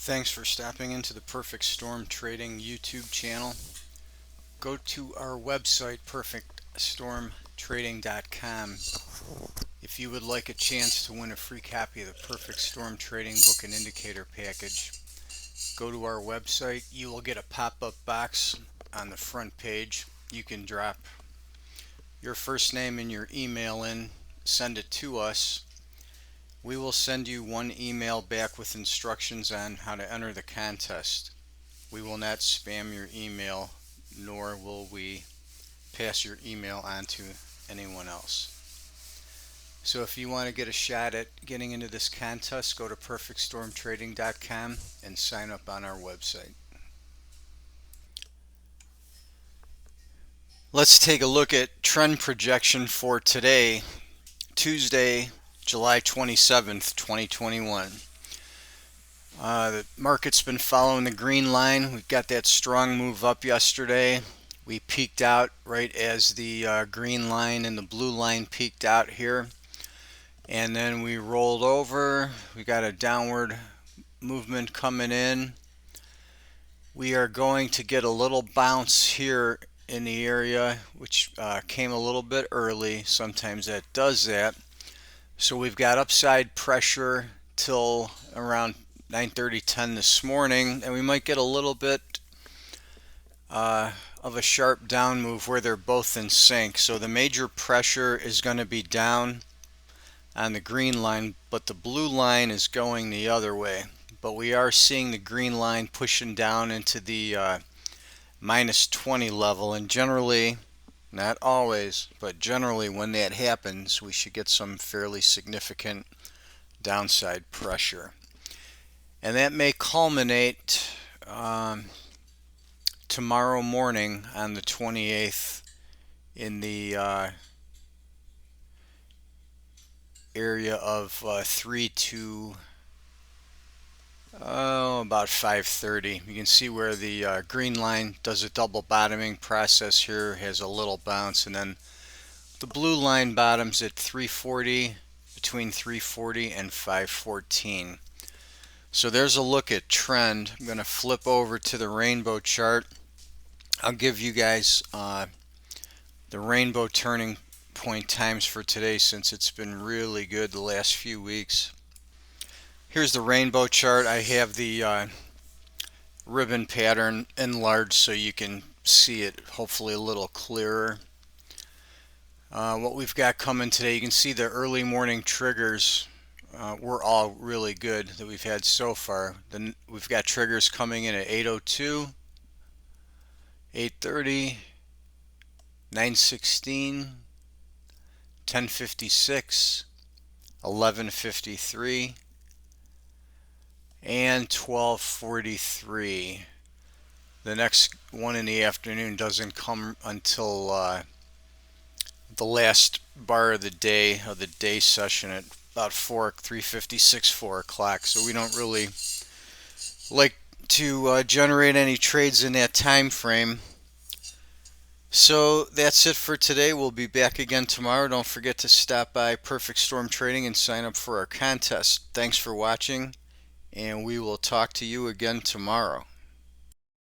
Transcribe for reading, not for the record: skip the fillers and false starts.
Thanks for stopping into the Perfect Storm Trading YouTube channel. Go to our website, perfectstormtrading.com, if you would like a chance to win a free copy of the Perfect Storm Trading Book and Indicator Package. Go to our website. You will get a pop-up box on the front page. You can drop your first name and your email in, send it to us. We will send you one email back with instructions on how to enter the contest. We will not spam your email, nor will we pass your email on to anyone else. So if you want to get a shot at getting into this contest, go to perfectstormtrading.com and sign up on our website. Let's take a look at trend projection for today, Tuesday, July 27th, 2021. The market's been following the green line. We've got that strong move up yesterday. We peaked out right as the green line and the blue line peaked out here. And then we rolled over. We got a downward movement coming in. We are going to get a little bounce here in the area, which came a little bit early. Sometimes that does that. So we've got upside pressure till around 9:30, 10 this morning, and we might get a little bit of a sharp down move where they're both in sync. So the major pressure is going to be down on the green line, but the blue line is going the other way. But we are seeing the green line pushing down into the minus 20 level, and generally, not always, but generally when that happens, we should get some fairly significant downside pressure. And that may culminate tomorrow morning on the 28th in the area of 3 to about 5:30. You can see where the green line does a double bottoming process here, has a little bounce, and then the blue line bottoms at 340, between 340 and 514. So there's a look at trend. I'm going to flip over to the rainbow chart. I'll give you guys the rainbow turning point times for today, since it's been really good the last few weeks. Here's the rainbow chart. I have the ribbon pattern enlarged so you can see it hopefully a little clearer. What we've got coming today, you can see the early morning triggers were all really good that we've had so far. Then we've got triggers coming in at 8:02, 8:30, 9:16, 10:56, 11:53, and 12:43. The next one in the afternoon doesn't come until the last bar of the day session at about 3:56, 4 o'clock. So we don't really like to generate any trades in that time frame. So that's it for today. We'll be back again tomorrow. Don't forget to stop by Perfect Storm Trading and sign up for our contest. Thanks for watching, and we will talk to you again tomorrow.